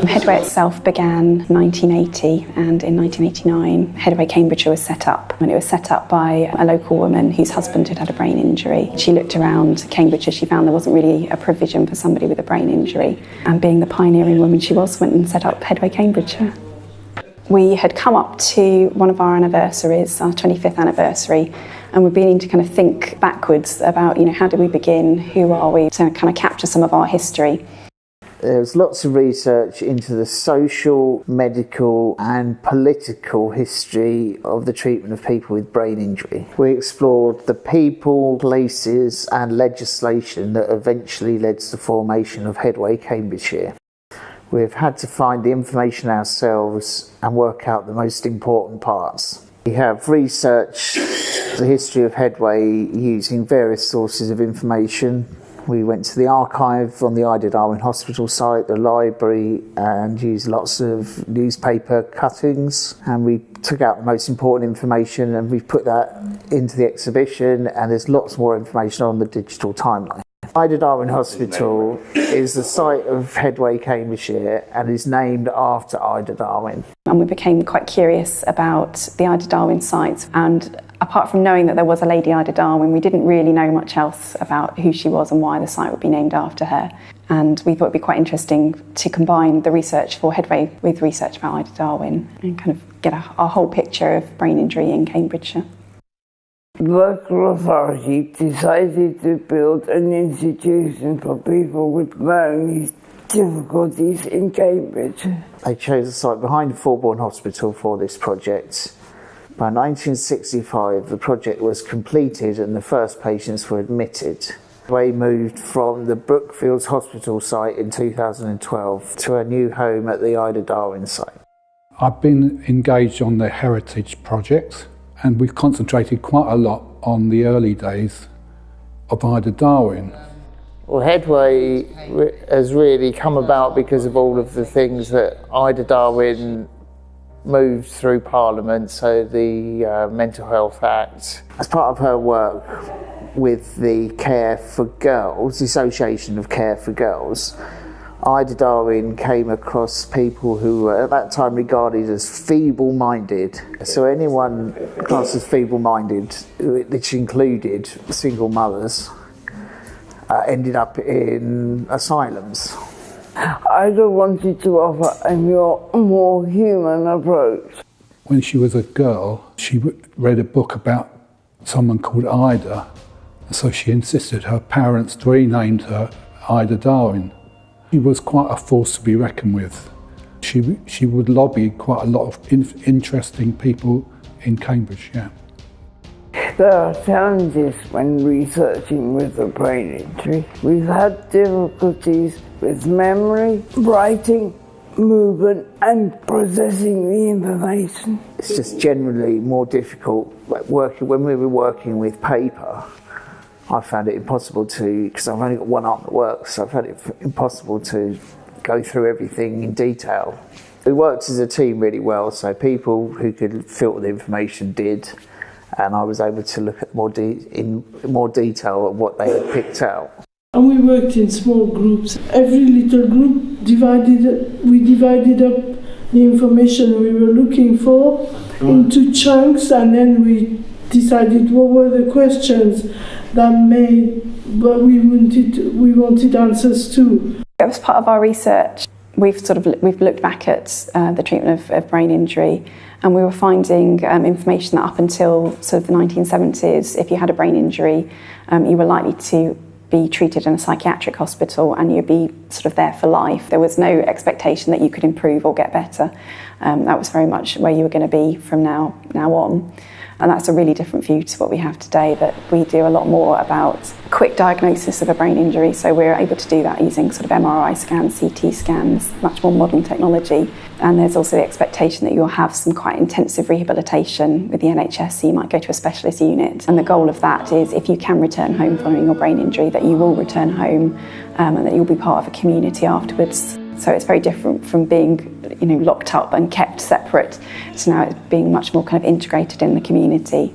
Headway itself began in 1980, and in 1989 Headway Cambridgeshire was set up. And it was set up by a local woman whose husband had had a brain injury. She looked around Cambridgeshire, she found there wasn't really a provision for somebody with a brain injury, and being the pioneering woman she was, went and set up Headway Cambridgeshire. We had come up to one of our anniversaries, our 25th anniversary, and we're beginning to kind of think backwards about, how did we begin, who are we, to kind of capture some of our history. There's lots of research into the social, medical and political history of the treatment of people with brain injury. We explored the people, places and legislation that eventually led to the formation of Headway Cambridgeshire. We've had to find the information ourselves and work out the most important parts. We have researched the history of Headway using various sources of information. We went to the archive on the Darwin Hospital site, the library, and used lots of newspaper cuttings, and we took out the most important information and we put that into the exhibition, and there's lots more information on the digital timeline. Darwin Hospital is the site of Headway Cambridgeshire and is named after Ida Darwin. And we became quite curious about the Ida Darwin site, and apart from knowing that there was a lady Ida Darwin, we didn't really know much else about who she was and why the site would be named after her. And we thought it'd be quite interesting to combine the research for Headway with research about Ida Darwin and kind of get a whole picture of brain injury in Cambridgeshire. The local authority decided to build an institution for people with learning difficulties in Cambridge. They chose a site behind Fulbourn Hospital for this project. By 1965, the project was completed and the first patients were admitted. We moved from the Brookfields Hospital site in 2012 to a new home at the Ida Darwin site. I've been engaged on the Heritage project, and we've concentrated quite a lot on the early days of Ida Darwin. Well, Headway has really come about because of all of the things that Ida Darwin moved through Parliament, so the Mental Health Act. As part of her work with the Care for Girls, the Association of Care for Girls, Ida Darwin came across people who were at that time regarded as feeble-minded. So anyone classed as feeble-minded, which included single mothers, ended up in asylums. Ida wanted to offer a more human approach. When she was a girl, she read a book about someone called Ida, so she insisted her parents renamed her Ida Darwin. She was quite a force to be reckoned with. She would lobby quite a lot of interesting people in Cambridge, yeah. There are challenges when researching with a brain injury. We've had difficulties with memory, writing, movement and processing the information. It's just generally more difficult when we were working with paper. I found it impossible to, because I've only got one arm that works, so I found it impossible to go through everything in detail. We worked as a team really well, so people who could filter the information did, and I was able to look at in more detail at what they had picked out. And we worked in small groups. Every little group we divided up the information we were looking for into chunks, and then we decided what were the questions that we wanted answers to. As part of our research, we've looked back at the treatment of brain injury, and we were finding information that up until sort of the 1970s, if you had a brain injury, you were likely to be treated in a psychiatric hospital and you'd be sort of there for life. There was no expectation that you could improve or get better. That was very much where you were going to be from now on. And that's a really different view to what we have today, that we do a lot more about quick diagnosis of a brain injury. So we're able to do that using sort of MRI scans, CT scans, much more modern technology. And there's also the expectation that you'll have some quite intensive rehabilitation with the NHS, so you might go to a specialist unit. And the goal of that is, if you can return home following your brain injury, that you will return home and that you'll be part of a community afterwards. So it's very different from being, locked up and kept separate to now it being much more kind of integrated in the community.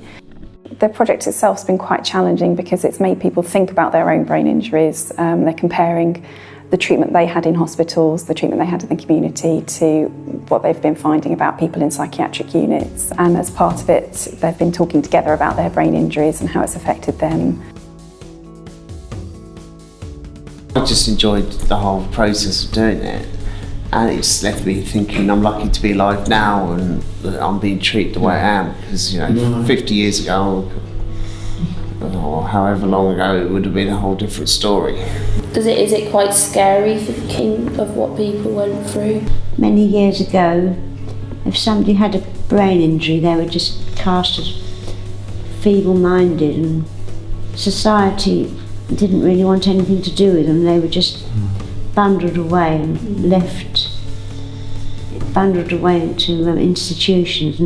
The project itself has been quite challenging because it's made people think about their own brain injuries. They're comparing the treatment they had in hospitals, the treatment they had in the community, to what they've been finding about people in psychiatric units. And as part of it, they've been talking together about their brain injuries and how it's affected them. I just enjoyed the whole process of doing it, and it's left me thinking I'm lucky to be alive now and that I'm being treated the way I am, because 50 years ago or however long ago it would have been a whole different story. Is it quite scary thinking of what people went through? Many years ago, if somebody had a brain injury, they were just cast as feeble-minded, and society didn't really want anything to do with them. They were just bundled away and bundled away into institutions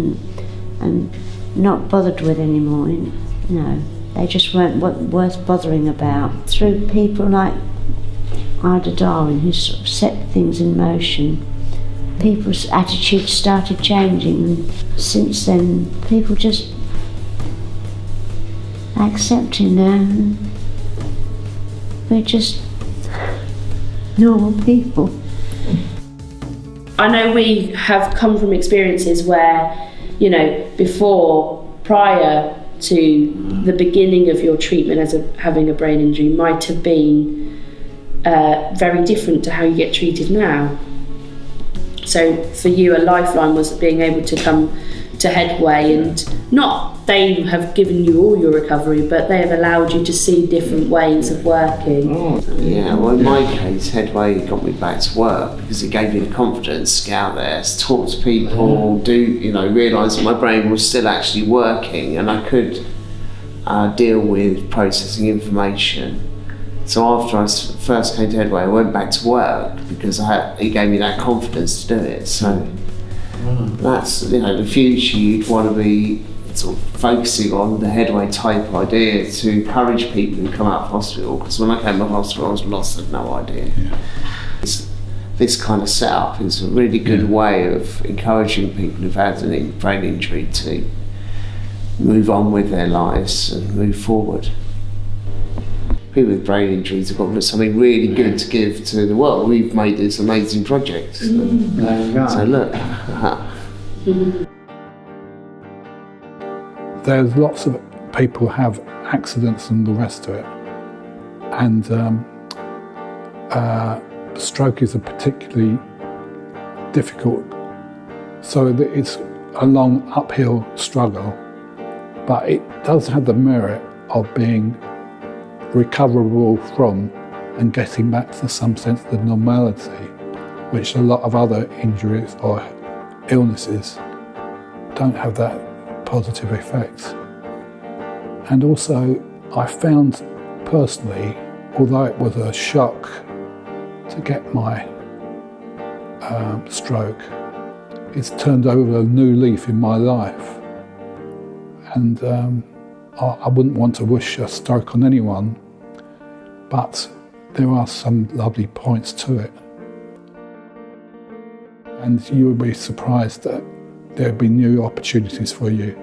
and not bothered with anymore. They just weren't worth bothering about. Through people like Darwin, who sort of set things in motion, people's attitudes started changing, and since then people just accept him now, and we're just normal people. I know we have come from experiences where, prior to the beginning of your treatment as having a brain injury might have been very different to how you get treated now. So for you, a lifeline was being able to come to Headway, and not they have given you all your recovery, but they have allowed you to see different ways of working. Yeah, well, in my case, Headway got me back to work because it gave me the confidence to get out there, to talk to people, realise that my brain was still actually working and I could deal with processing information. So after I first came to Headway, I went back to work because it gave me that confidence to do it. So that's, the future, you'd want to be sort of focusing on the Headway type idea to encourage people who come out of hospital, because when I came out of hospital I was lost, I had no idea. This kind of setup is a really good way of encouraging people who've had a brain injury to move on with their lives and move forward. People with brain injuries have got something really good to give to the world. We've made this amazing project. So look. There's lots of people have accidents and the rest of it, and stroke is a particularly difficult, so it's a long uphill struggle, but it does have the merit of being recoverable from and getting back to some sense of normality, which a lot of other injuries or illnesses don't have that positive effect. And also I found personally, although it was a shock to get my stroke, it's turned over a new leaf in my life, and I wouldn't want to wish a stroke on anyone, but there are some lovely points to it. And you would be surprised that there'll be new opportunities for you